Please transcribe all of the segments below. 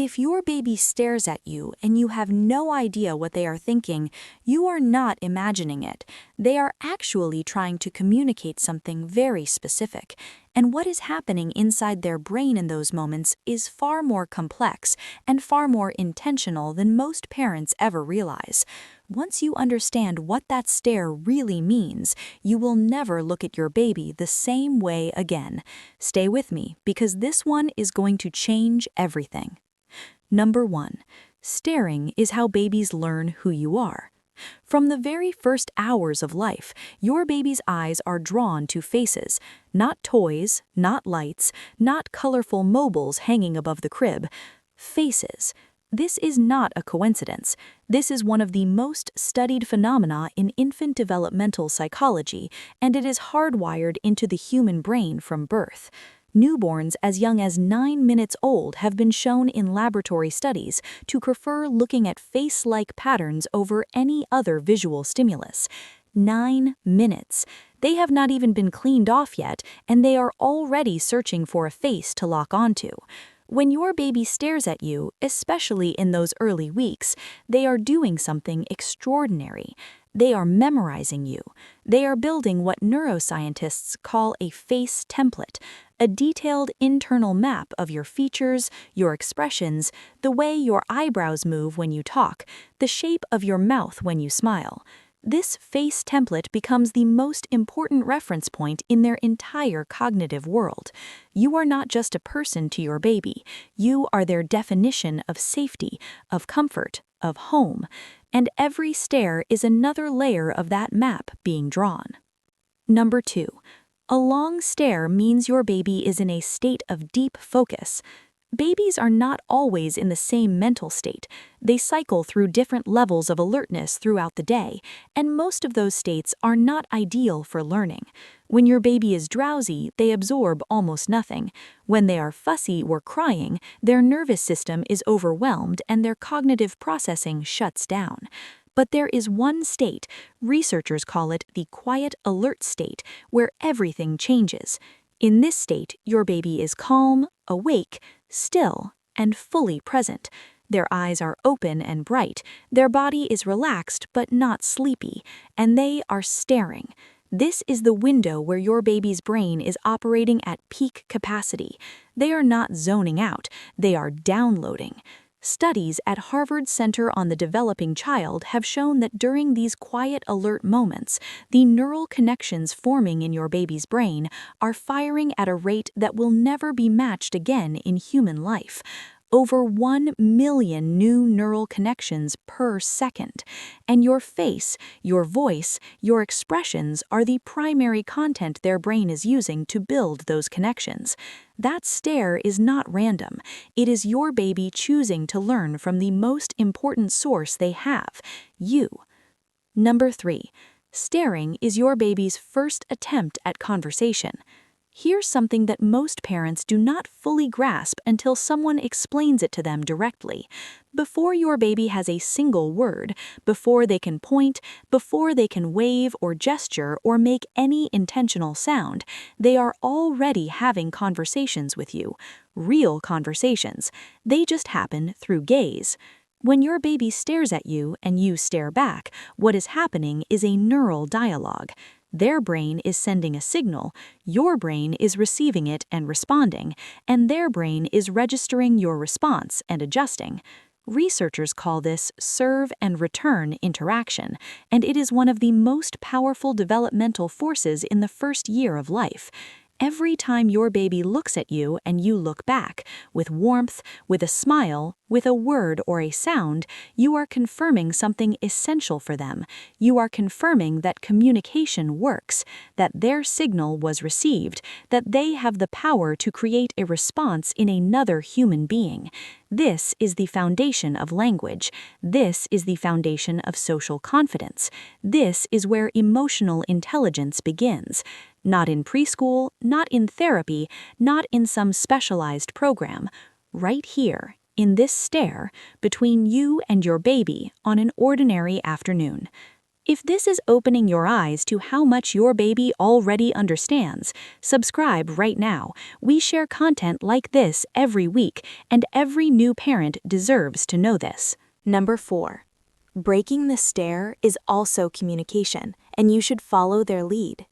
If your baby stares at you and you have no idea what they are thinking, you are not imagining it. They are actually trying to communicate something very specific. And what is happening inside their brain in those moments is far more complex and far more intentional than most parents ever realize. Once you understand what that stare really means, you will never look at your baby the same way again. Stay with me, because this one is going to change everything. Number 1. Staring is how babies learn who you are. From the very first hours of life, your baby's eyes are drawn to faces, not toys, not lights, not colorful mobiles hanging above the crib. Faces. This is not a coincidence. This is one of the most studied phenomena in infant developmental psychology, and it is hardwired into the human brain from birth. Newborns as young as 9 minutes old have been shown in laboratory studies to prefer looking at face-like patterns over any other visual stimulus. 9 minutes. They have not even been cleaned off yet, and they are already searching for a face to lock onto. When your baby stares at you, especially in those early weeks, they are doing something extraordinary. They are memorizing you. They are building what neuroscientists call a face template, a detailed internal map of your features, your expressions, the way your eyebrows move when you talk, the shape of your mouth when you smile. This face template becomes the most important reference point in their entire cognitive world. You are not just a person to your baby. You are their definition of safety, of comfort, of home. And every stare is another layer of that map being drawn. Number 2. A long stare means your baby is in a state of deep focus. Babies are not always in the same mental state. They cycle through different levels of alertness throughout the day, and most of those states are not ideal for learning. When your baby is drowsy, they absorb almost nothing. When they are fussy or crying, their nervous system is overwhelmed and their cognitive processing shuts down. But there is one state, researchers call it the quiet alert state, where everything changes. In this state, your baby is calm, awake, still, and fully present. Their eyes are open and bright, their body is relaxed but not sleepy, and they are staring. This is the window where your baby's brain is operating at peak capacity. They are not zoning out, they are downloading. Studies at Harvard Center on the Developing Child have shown that during these quiet alert moments, the neural connections forming in your baby's brain are firing at a rate that will never be matched again in human life. Over 1 million new neural connections per second. And your face, your voice, your expressions are the primary content their brain is using to build those connections. That stare is not random. It is your baby choosing to learn from the most important source they have, you. Number 3. Staring is your baby's first attempt at conversation. Here's something that most parents do not fully grasp until someone explains it to them directly. Before your baby has a single word, before they can point, before they can wave or gesture or make any intentional sound, they are already having conversations with you. Real conversations. They just happen through gaze. When your baby stares at you and you stare back, what is happening is a neural dialogue. Their brain is sending a signal, your brain is receiving it and responding, and their brain is registering your response and adjusting. Researchers call this serve and return interaction, and it is one of the most powerful developmental forces in the first year of life. Every time your baby looks at you and you look back, with warmth, with a smile, with a word or a sound, you are confirming something essential for them. You are confirming that communication works, that their signal was received, that they have the power to create a response in another human being. This is the foundation of language. This is the foundation of social confidence. This is where emotional intelligence begins. Not in preschool, not in therapy, not in some specialized program. Right here, in this stare, between you and your baby on an ordinary afternoon. If this is opening your eyes to how much your baby already understands, subscribe right now. We share content like this every week, and every new parent deserves to know this. Number 4. Breaking the stare is also communication, and you should follow their lead.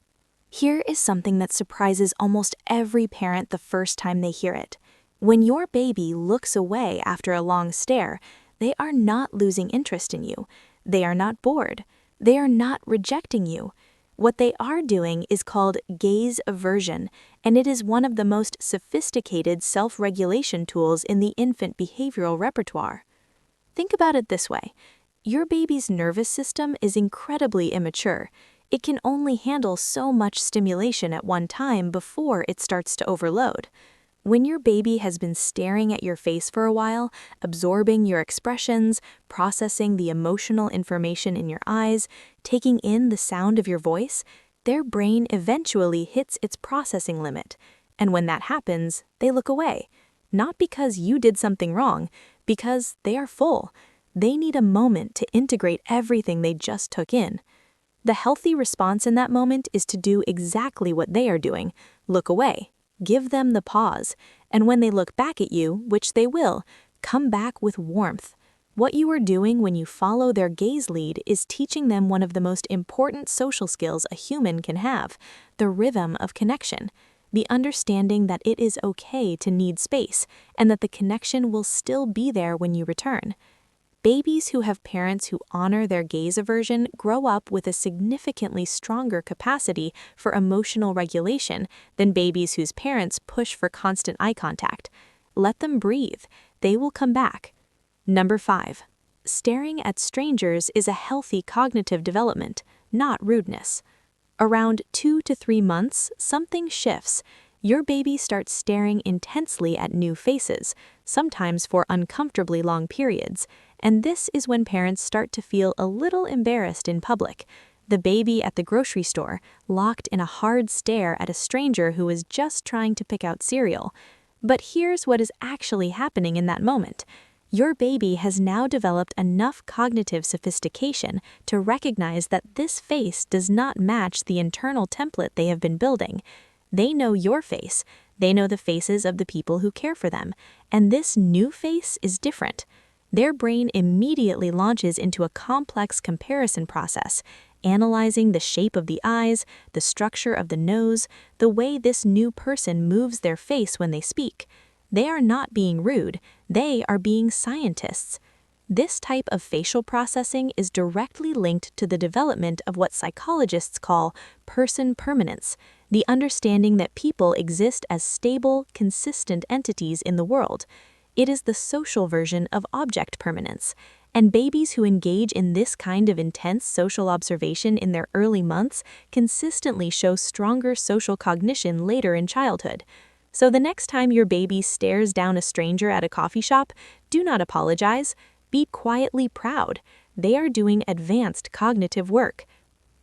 Here is something that surprises almost every parent the first time they hear it. When your baby looks away after a long stare, they are not losing interest in you. They are not bored. They are not rejecting you. What they are doing is called gaze aversion, and it is one of the most sophisticated self-regulation tools in the infant behavioral repertoire. Think about it this way. Your baby's nervous system is incredibly immature. It can only handle so much stimulation at one time before it starts to overload. When your baby has been staring at your face for a while, absorbing your expressions, processing the emotional information in your eyes, taking in the sound of your voice, their brain eventually hits its processing limit. And when that happens, they look away. Not because you did something wrong, because they are full. They need a moment to integrate everything they just took in. The healthy response in that moment is to do exactly what they are doing, look away. Give them the pause, and when they look back at you, which they will, come back with warmth. What you are doing when you follow their gaze lead is teaching them one of the most important social skills a human can have, the rhythm of connection, the understanding that it is okay to need space, and that the connection will still be there when you return. Babies who have parents who honor their gaze aversion grow up with a significantly stronger capacity for emotional regulation than babies whose parents push for constant eye contact. Let them breathe. They will come back. Number 5. Staring at strangers is a healthy cognitive development, not rudeness. Around 2 to 3 months, something shifts. Your baby starts staring intensely at new faces, sometimes for uncomfortably long periods, and this is when parents start to feel a little embarrassed in public. The baby at the grocery store, locked in a hard stare at a stranger who is just trying to pick out cereal. But here's what is actually happening in that moment. Your baby has now developed enough cognitive sophistication to recognize that this face does not match the internal template they have been building. They know your face. They know the faces of the people who care for them. And this new face is different. Their brain immediately launches into a complex comparison process, analyzing the shape of the eyes, the structure of the nose, the way this new person moves their face when they speak. They are not being rude. They are being scientists. This type of facial processing is directly linked to the development of what psychologists call person permanence, the understanding that people exist as stable, consistent entities in the world. It is the social version of object permanence, and babies who engage in this kind of intense social observation in their early months consistently show stronger social cognition later in childhood. So the next time your baby stares down a stranger at a coffee shop, do not apologize. Be quietly proud. They are doing advanced cognitive work.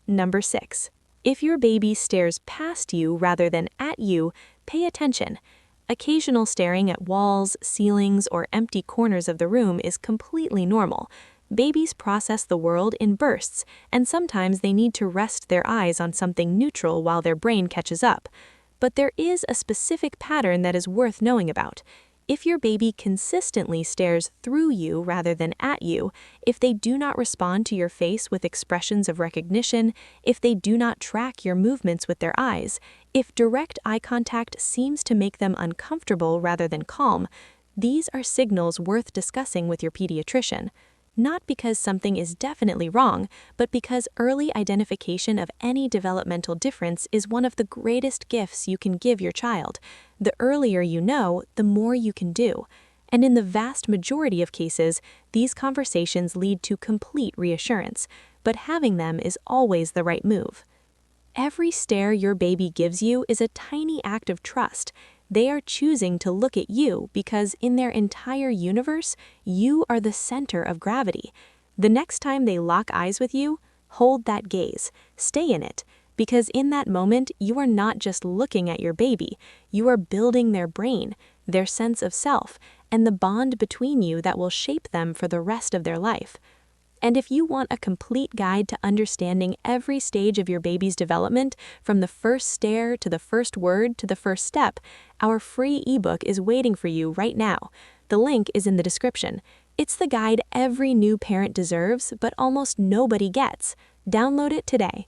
Number 6. If your baby stares past you rather than at you, pay attention. Occasional staring at walls, ceilings, or empty corners of the room is completely normal. Babies process the world in bursts, and sometimes they need to rest their eyes on something neutral while their brain catches up. But there is a specific pattern that is worth knowing about. If your baby consistently stares through you rather than at you, if they do not respond to your face with expressions of recognition, if they do not track your movements with their eyes, if direct eye contact seems to make them uncomfortable rather than calm, these are signals worth discussing with your pediatrician. Not because something is definitely wrong, but because early identification of any developmental difference is one of the greatest gifts you can give your child. The earlier you know, the more you can do. And in the vast majority of cases, these conversations lead to complete reassurance, but having them is always the right move. Every stare your baby gives you is a tiny act of trust. They are choosing to look at you because in their entire universe, you are the center of gravity. The next time they lock eyes with you, hold that gaze, stay in it, because in that moment, you are not just looking at your baby, you are building their brain, their sense of self, and the bond between you that will shape them for the rest of their life. And if you want a complete guide to understanding every stage of your baby's development, from the first stare to the first word to the first step, our free ebook is waiting for you right now. The link is in the description. It's the guide every new parent deserves, but almost nobody gets. Download it today.